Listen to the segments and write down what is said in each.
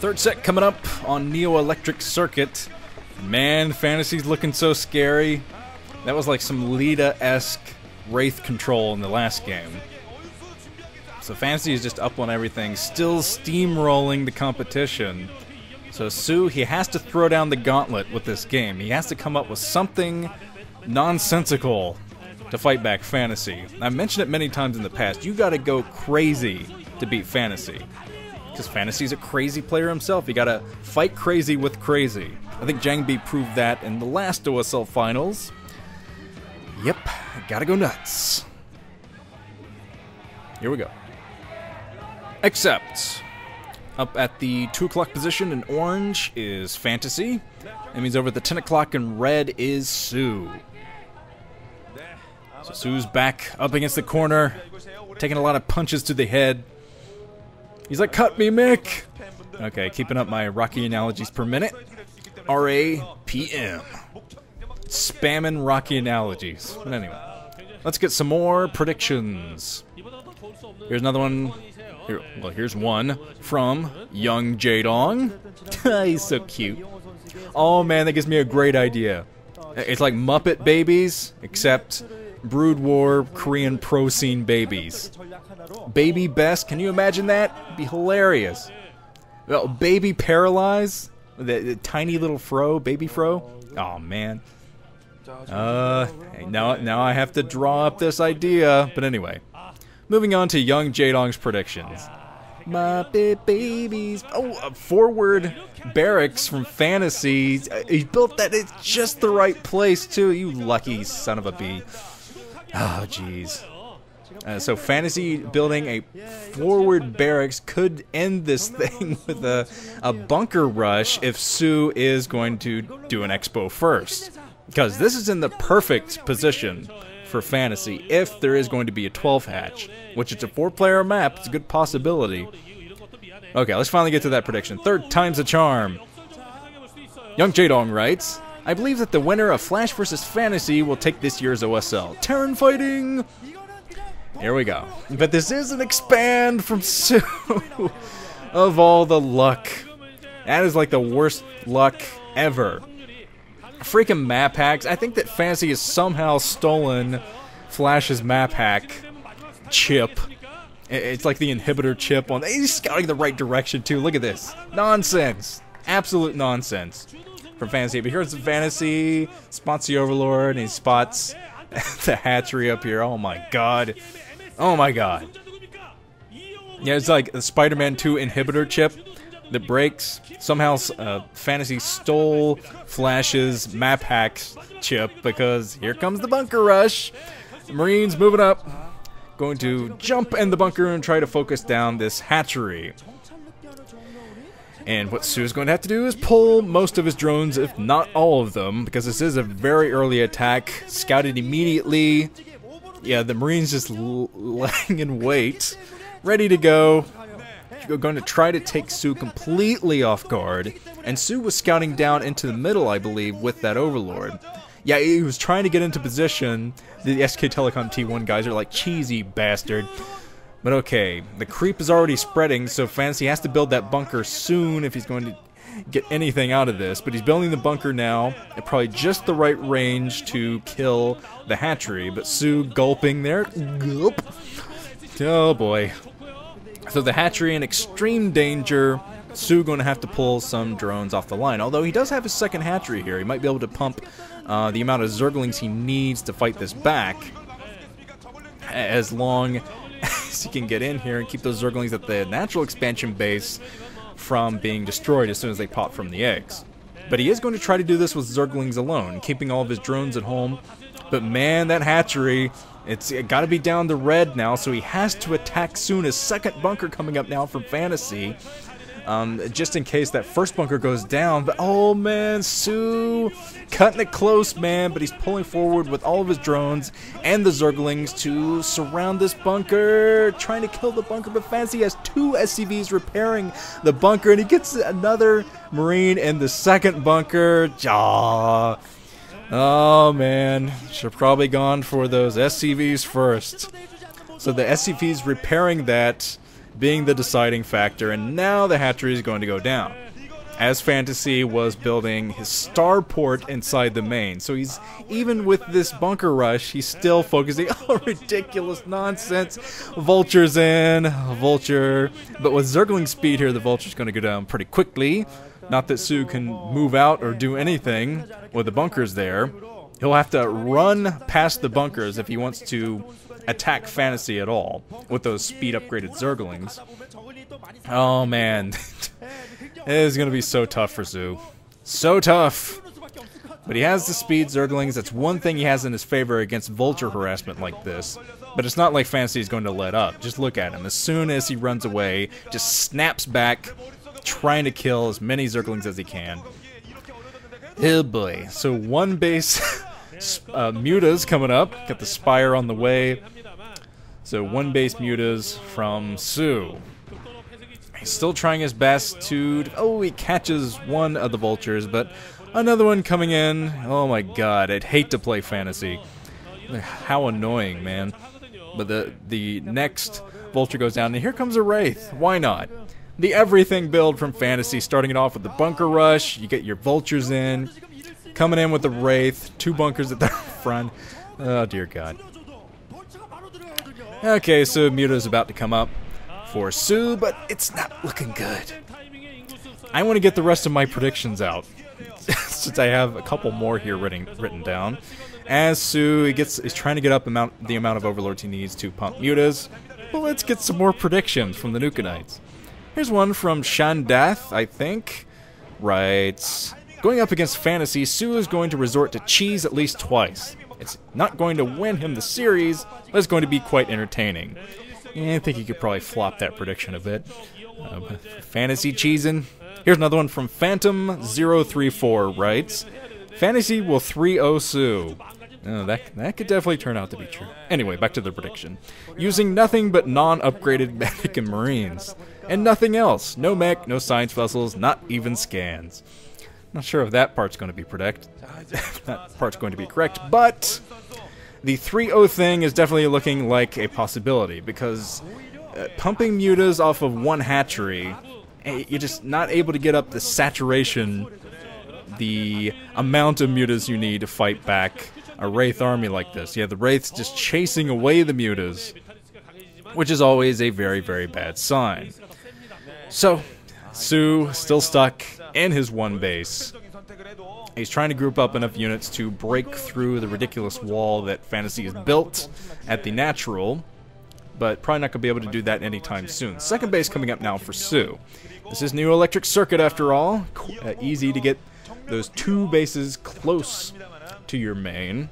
Third set coming up on Neo Electric Circuit. Man, Fantasy's looking so scary. That was like some Lita-esque wraith control in the last game. So Fantasy is just up on everything, still steamrolling the competition. So SoO, he has to throw down the gauntlet with this game. He has to come up with something nonsensical to fight back Fantasy. I've mentioned it many times in the past. You gotta go crazy to beat Fantasy. Because Fantasy's a crazy player himself. You gotta fight crazy with crazy. I think Jangbi proved that in the last OSL finals. Yep, gotta go nuts. Here we go. Except, up at the 2 o'clock position in orange is Fantasy. That means over at the 10 o'clock in red is SoO. So SoO's back up against the corner, taking a lot of punches to the head. He's like, cut me, Mick! Okay, keeping up my Rocky analogies per minute. RAPM. Spamming Rocky analogies. But anyway, let's get some more predictions. Here's another one. Here's one from Young Jaedong. He's so cute. Oh man, that gives me a great idea. It's like Muppet Babies, except Brood War Korean pro scene babies. Baby Best, can you imagine that? It'd be hilarious. Well, Baby Paralyze, the tiny little fro, baby fro. Oh man. Now I have to draw up this idea. But anyway, moving on to Young Jaedong's predictions. Muppet Babies. Oh, a forward barracks from Fantasy. He built that in just the right place too. You lucky son of a bee. Oh jeez. So Fantasy building a forward barracks could end this thing with a bunker rush if SoO is going to do an expo first. Because this is in the perfect position for Fantasy if there is going to be a 12 hatch. Which it's a 4-player map, it's a good possibility. Okay, let's finally get to that prediction. Third time's a charm. Young Jaedong writes, I believe that the winner of Flash vs. Fantasy will take this year's OSL. Terran fighting! Here we go. But this is an expand from SoO. Of all the luck. That is like the worst luck ever. Freaking map hacks. I think that Fantasy has somehow stolen Flash's map hack chip. It's like the inhibitor chip on. He's scouting the right direction too. Look at this. Nonsense. Absolute nonsense from Fantasy. But here's Fantasy. Spots the Overlord and he spots the hatchery up here. Oh my god. Oh my god. Yeah, it's like the Spider-Man 2 inhibitor chip that breaks. Somehow Fantasy stole Flash's map hacks chip because here comes the bunker rush. The Marines moving up. Going to jump in the bunker and try to focus down this hatchery. And what SoO is going to have to do is pull most of his drones, if not all of them, because this is a very early attack. Scouted immediately. Yeah, the Marines just lying in wait, ready to go. We're going to try to take SoO completely off guard. And SoO was scouting down into the middle, I believe, with that Overlord. Yeah, he was trying to get into position. The SK Telecom T1 guys are like, cheesy bastard. But okay, the creep is already spreading, so Fantasy has to build that bunker soon if he's going to get anything out of this. But he's building the bunker now at probably just the right range to kill the hatchery. But SoO gulping there. Gulp. Oh boy. So the hatchery in extreme danger. SoO going to have to pull some drones off the line. Although he does have his second hatchery here. He might be able to pump the amount of Zerglings he needs to fight this back. As long as he can get in here and keep those Zerglings at the natural expansion base from being destroyed as soon as they pop from the eggs. But he is going to try to do this with Zerglings alone, keeping all of his drones at home. But man, that hatchery, it's got to be down to red now, so he has to attack soon. His second bunker coming up now from Fantasy. Just in case that first bunker goes down. But oh man, SoO cutting it close, man. But he's pulling forward with all of his drones and the Zerglings to surround this bunker, trying to kill the bunker. But Fantasy has 2 SCVs repairing the bunker, and he gets another Marine in the second bunker. Oh man, should have probably gone for those SCVs first. So the SCVs repairing that being the deciding factor, and now the hatchery is going to go down. As Fantasy was building his starport inside the main. So he's, even with this bunker rush, he's still focusing. Oh, ridiculous nonsense. Vulture's in. Vulture. But with Zergling speed here, the Vulture's going to go down pretty quickly. Not that SoO can move out or do anything with the bunkers there. He'll have to run past the bunkers if he wants to attack Fantasy at all with those speed upgraded Zerglings. Oh, man. It is going to be so tough for SoO. So tough. But he has the speed Zerglings. That's one thing he has in his favor against Vulture harassment like this. But it's not like Fantasy is going to let up. Just look at him. As soon as he runs away, just snaps back, trying to kill as many Zerglings as he can. Oh boy. So one base mutas coming up. Got the Spire on the way. So one base mutas from SoO. He's still trying his best to... Oh, he catches one of the Vultures, but another one coming in. Oh my god, I'd hate to play Fantasy. How annoying, man. But the next Vulture goes down, and here comes a Wraith. Why not? The everything build from Fantasy, starting it off with the bunker rush. You get your Vultures in. Coming in with the Wraith. 2 bunkers at the front. Oh, dear god. Okay, so Muta's about to come up for SoO, but it's not looking good. I want to get the rest of my predictions out, since I have a couple more here written down. As SoO is trying to get up the amount of Overlords he needs to pump mutas. Well, let's get some more predictions from the Nukenites. Here's one from Shandath, I think. Right. Going up against Fantasy, SoO is going to resort to cheese at least twice. It's not going to win him the series, but it's going to be quite entertaining. Yeah, I think you could probably flop that prediction a bit. Fantasy cheesing. Here's another one from Phantom034 writes, Fantasy will 3-0 SoO. Oh, that could definitely turn out to be true. Anyway, back to the prediction. Using nothing but non-upgraded medic and marines. And nothing else. No mech, no science vessels, not even scans. Not sure if that part's going to be that part's going to be correct, but the 3-0 thing is definitely looking like a possibility, because pumping mutas off of one hatchery, you're just not able to get up the saturation, the amount of mutas you need to fight back a Wraith army like this. Yeah, the Wraith's just chasing away the mutas, which is always a very, very bad sign. So, SoO still stuck in his one base. He's trying to group up enough units to break through the ridiculous wall that Fantasy has built at the natural, but probably not going to be able to do that anytime soon. Second base coming up now for SoO. This is new electric circuit after all. Easy to get those 2 bases close to your main.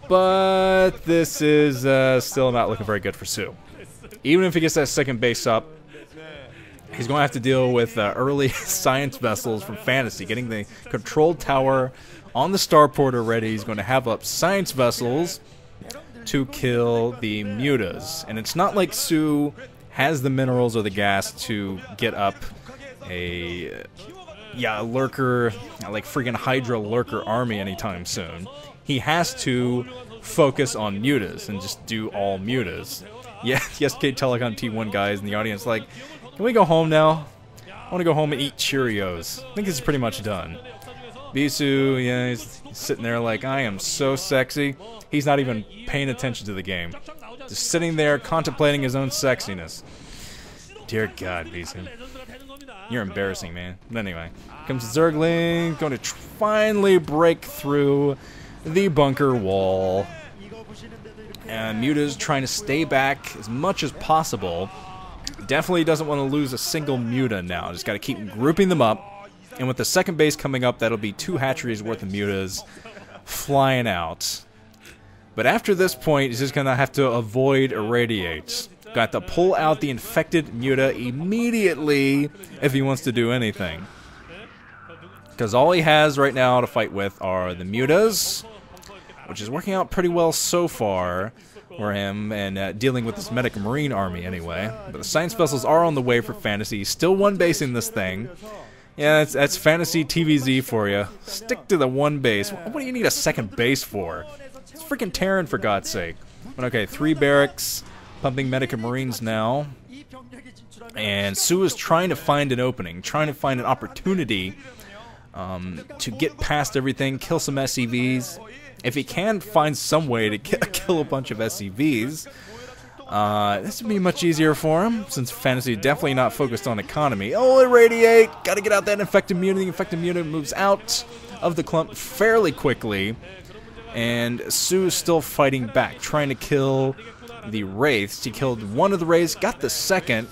But this is still not looking very good for SoO. Even if he gets that second base up, he's going to have to deal with early science vessels from Fantasy. Getting the control tower on the starport already. He's going to have up science vessels to kill the mutas. And it's not like SoO has the minerals or the gas to get up a lurker, like freaking Hydra lurker army anytime soon. He has to focus on mutas and just do all mutas. Yes, Kate Telecom T1 guys in the audience like, can we go home now? I want to go home and eat Cheerios. I think this is pretty much done. Bisu, yeah, he's sitting there like, I am so sexy. He's not even paying attention to the game. Just sitting there contemplating his own sexiness. Dear God, Bisu. You're embarrassing, man. But anyway, comes Zergling, going to finally break through the bunker wall. And Muta's trying to stay back as much as possible. Definitely doesn't want to lose a single Muta now. Just got to keep grouping them up. And with the second base coming up, that'll be 2 hatcheries worth of Mutas flying out. But after this point, he's just going to have to avoid irradiates. Got to pull out the infected Muta immediately if he wants to do anything. Because all he has right now to fight with are the Mutas, which is working out pretty well so far for him, and dealing with this medic marine army anyway. But the science vessels are on the way for Fantasy. Still one base in this thing. Yeah, that's Fantasy TVZ for you. Stick to the one base. What do you need a second base for? It's freaking Terran, for God's sake. But okay, 3 barracks pumping medic and marines now. And SoO is trying to find an opening, trying to find an opportunity to get past everything, kill some SCVs. If he can find some way to kill a bunch of SCVs, this would be much easier for him, since Fantasy is definitely not focused on economy. Oh, irradiate! Gotta get out that infected mutant. The infected mutant moves out of the clump fairly quickly, and SoO is still fighting back, trying to kill the wraiths. He killed one of the wraiths, got the second,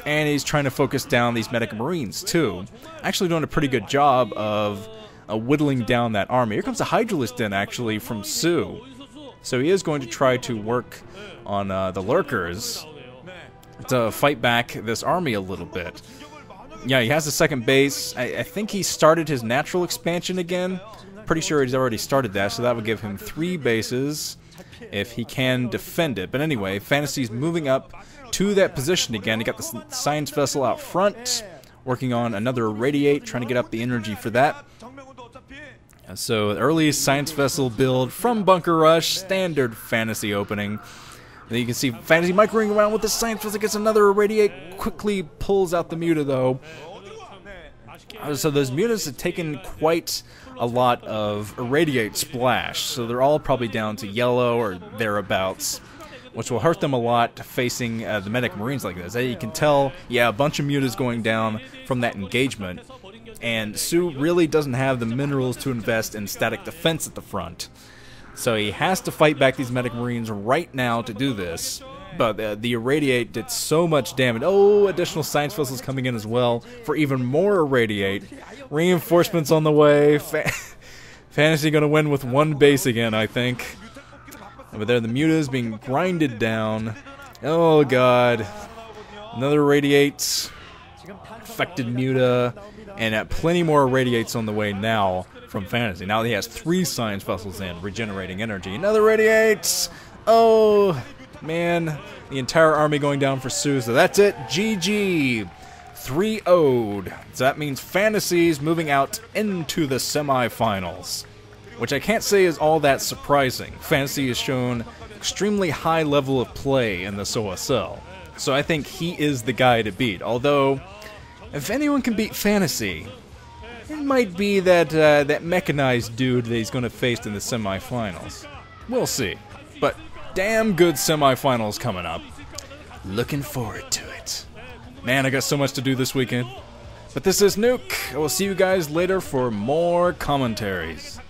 and he's trying to focus down these medic marines too. Actually doing a pretty good job of whittling down that army. Here comes a hydralist in, actually, from SoO. So he is going to try to work on the lurkers to fight back this army a little bit. Yeah, he has a second base. I think he started his natural expansion again. Pretty sure he's already started that, so that would give him 3 bases if he can defend it. But anyway, Fantasy's moving up to that position again. He got the science vessel out front, working on another irradiate, trying to get up the energy for that. So, early science vessel build from Bunker Rush, standard Fantasy opening. Then you can see Fantasy microing around with the science vessel, gets another irradiate, quickly pulls out the muta though. So those mutas have taken quite a lot of irradiate splash, so they're all probably down to yellow or thereabouts, which will hurt them a lot facing the medic marines like this. You can tell, yeah, a bunch of mutas going down from that engagement. And SoO really doesn't have the minerals to invest in static defense at the front. So he has to fight back these medic marines right now to do this. But the irradiate did so much damage. Oh, additional science vessels coming in as well for even more irradiate. Reinforcements on the way. Fantasy gonna win with 1 base again, I think. But there the mutas being grinded down. Oh god. Another irradiate. Affected muta. And plenty more irradiates on the way now from Fantasy. Now he has 3 science vessels in, regenerating energy. Another irradiates! Oh, man. The entire army going down for SoO. So that's it. GG. 3-0'd. So that means Fantasy's moving out into the semifinals. Which I can't say is all that surprising. Fantasy has shown extremely high level of play in this OSL. So I think he is the guy to beat. Although, if anyone can beat Fantasy, it might be that that mechanized dude that he's going to face in the semifinals. We'll see. But damn good semifinals coming up. Looking forward to it. Man, I got so much to do this weekend. But this is Nuke. I will see you guys later for more commentaries.